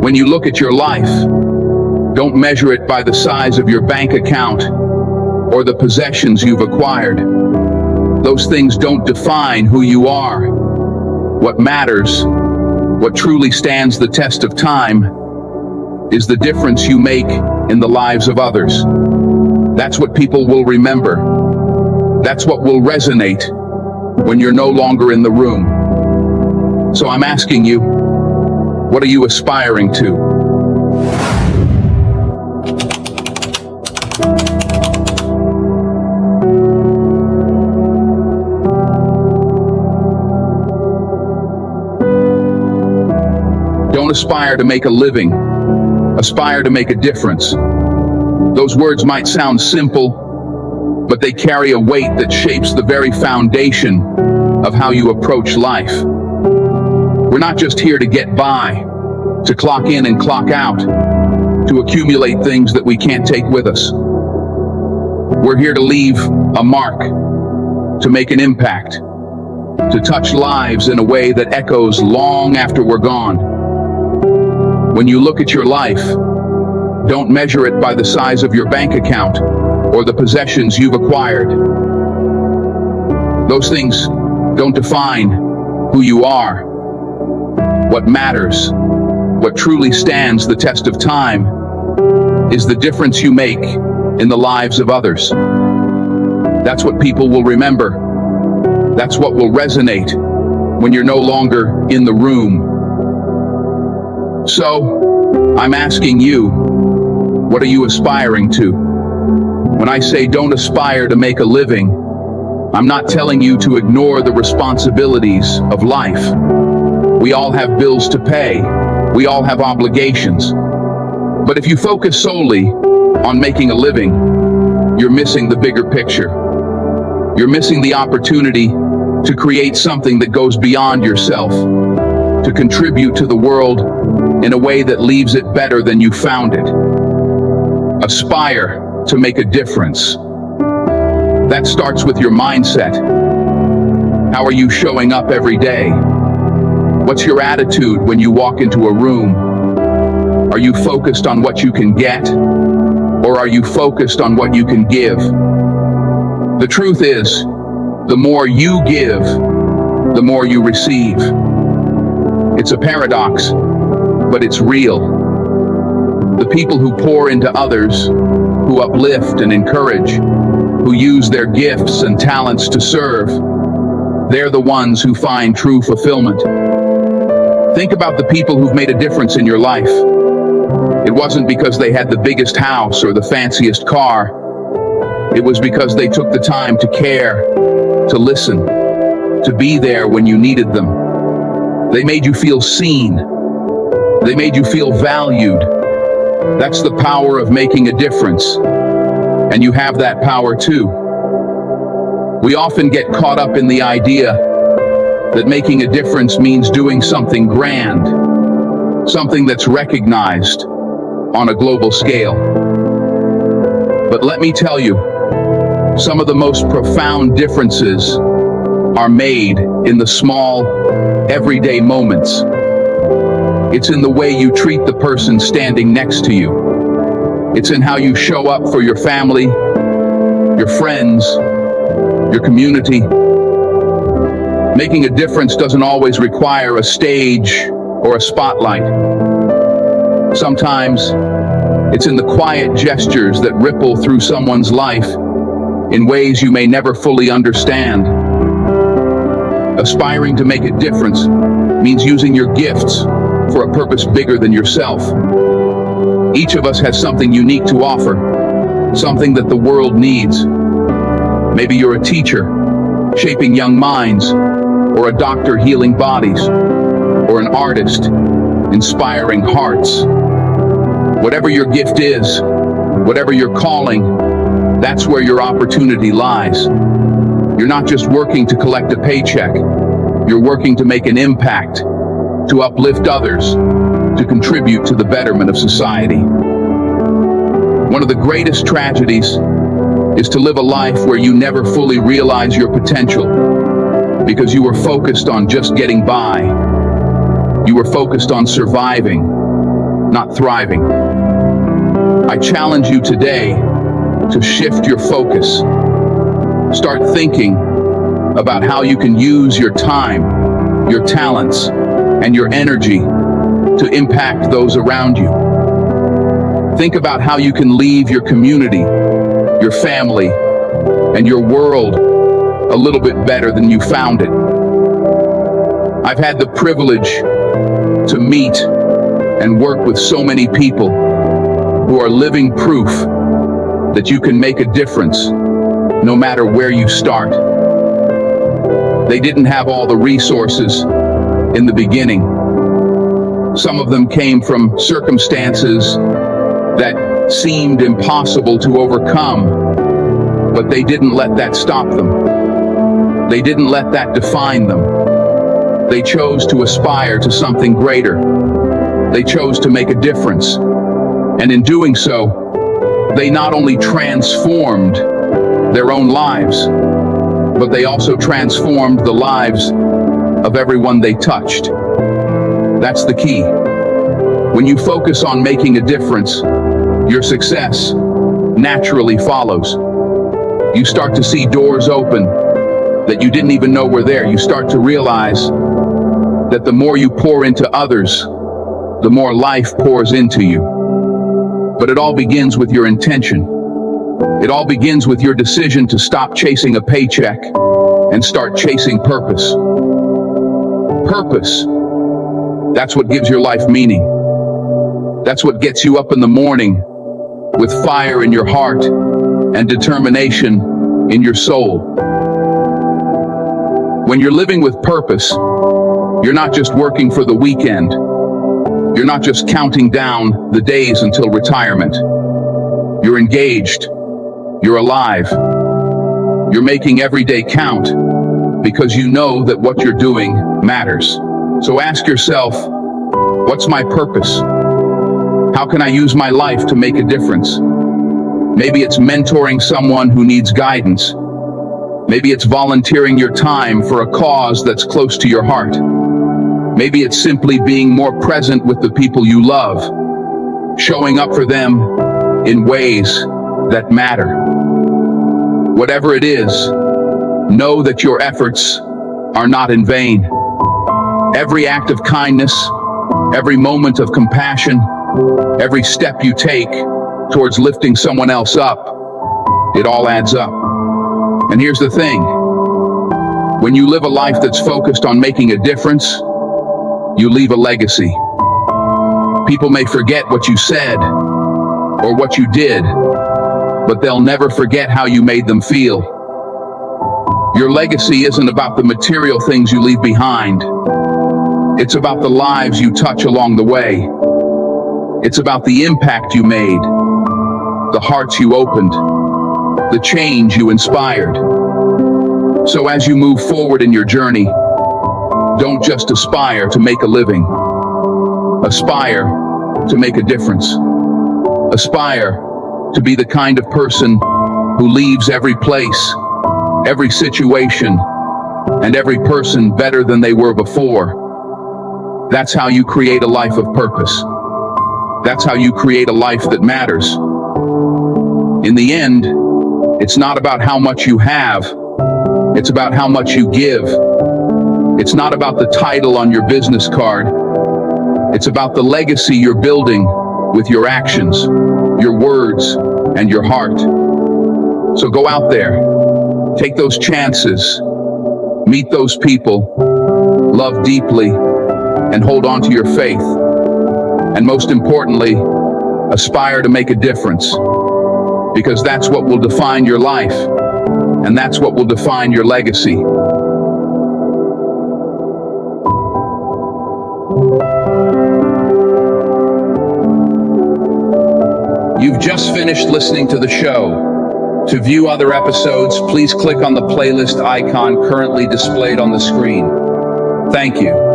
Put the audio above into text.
When you look at your life, don't measure it by the size of your bank account or the possessions you've acquired. Those things don't define who you are. What matters, what truly stands the test of time, is the difference you make in the lives of others. That's what people will remember. That's what will resonate when you're no longer in the room. So I'm asking you, what are you aspiring to? Don't aspire to make a living. Aspire to make a difference. Those words might sound simple, but they carry a weight that shapes the very foundation of how you approach life. We're not just here to get by, to clock in and clock out, to accumulate things that we can't take with us. We're here to leave a mark, to make an impact, to touch lives in a way that echoes long after we're gone. When you look at your life, don't measure it by the size of your bank account or the possessions you've acquired. Those things don't define who you are. What matters, what truly stands the test of time, is the difference you make in the lives of others. That's what people will remember. That's what will resonate when you're no longer in the room. So, I'm asking you, what are you aspiring to? When I say don't aspire to make a living, I'm not telling you to ignore the responsibilities of life. We all have bills to pay. We all have obligations. But if you focus solely on making a living, you're missing the bigger picture. You're missing the opportunity to create something that goes beyond yourself, to contribute to the world in a way that leaves it better than you found it. Aspire to make a difference. That starts with your mindset. How are you showing up every day? What's your attitude when you walk into a room? Are you focused on what you can get, or are you focused on what you can give? The truth is, the more you give, the more you receive. It's a paradox, but it's real. The people who pour into others, who uplift and encourage, who use their gifts and talents to serve, they're the ones who find true fulfillment. Think about the people who've made a difference in your life. It wasn't because they had the biggest house or the fanciest car. It was because they took the time to care, to listen, to be there when you needed them. They made you feel seen. They made you feel valued. That's the power of making a difference. And you have that power too. We often get caught up in the idea that making a difference means doing something grand, something that's recognized on a global scale. But let me tell you, some of the most profound differences are made in the small, everyday moments. It's in the way you treat the person standing next to you. It's in how you show up for your family, your friends, your community. Making a difference doesn't always require a stage or a spotlight. Sometimes it's in the quiet gestures that ripple through someone's life in ways you may never fully understand. Aspiring to make a difference means using your gifts for a purpose bigger than yourself. Each of us has something unique to offer, something that the world needs. Maybe you're a teacher, shaping young minds, or a doctor healing bodies, or an artist inspiring hearts. Whatever your gift is, whatever your calling, that's where your opportunity lies. You're not just working to collect a paycheck. You're working to make an impact, to uplift others, to contribute to the betterment of society. One of the greatest tragedies is to live a life where you never fully realize your potential because you were focused on just getting by. You were focused on surviving. not thriving. I challenge you today to shift your focus. Start thinking about how you can use your time, your talents, and your energy to impact those around you. Think about how you can leave your community, your family, and your world a little bit better than you found it. I've had the privilege to meet and work with so many people who are living proof that you can make a difference no matter where you start. They didn't have all the resources in the beginning. Some of them came from circumstances that seemed impossible to overcome, but they didn't let that stop them. They didn't let that define them. They chose to aspire to something greater. They chose to make a difference. And in doing so, they not only transformed their own lives, but they also transformed the lives of everyone they touched. That's the key. When you focus on making a difference, your success naturally follows. You start to see doors open that you didn't even know were there. You start to realize that the more you pour into others, the more life pours into you. But it all begins with your intention. It all begins with your decision to stop chasing a paycheck and start chasing purpose. Purpose. That's what gives your life meaning. That's what gets you up in the morning with fire in your heart and determination in your soul. When you're living with purpose, you're not just working for the weekend. You're not just counting down the days until retirement. You're engaged. You're alive. You're making every day count because you know that what you're doing matters. So ask yourself, what's my purpose? How can I use my life to make a difference? Maybe it's mentoring someone who needs guidance. Maybe it's volunteering your time for a cause that's close to your heart. Maybe it's simply being more present with the people you love, showing up for them in ways that matter. Whatever it is, know that your efforts are not in vain. Every act of kindness, every moment of compassion, every step you take towards lifting someone else up, it all adds up. And here's the thing. When you live a life that's focused on making a difference, you leave a legacy. People may forget what you said or what you did, but they'll never forget how you made them feel. Your legacy isn't about the material things you leave behind. It's about the lives you touch along the way. It's about the impact you made, the hearts you opened, the change you inspired. So as you move forward in your journey, don't just aspire to make a living. Aspire to make a difference. Aspire to be the kind of person who leaves every place, every situation, and every person better than they were before. That's how you create a life of purpose. That's how you create a life that matters. In the end, it's not about how much you have, it's about how much you give. It's not about the title on your business card. It's about the legacy you're building with your actions, your words, and your heart. So go out there, take those chances, meet those people, love deeply, and hold on to your faith. And most importantly, aspire to make a difference, because that's what will define your life, and that's what will define your legacy. You've just finished listening to the show. To view other episodes, please click on the playlist icon currently displayed on the screen. Thank you.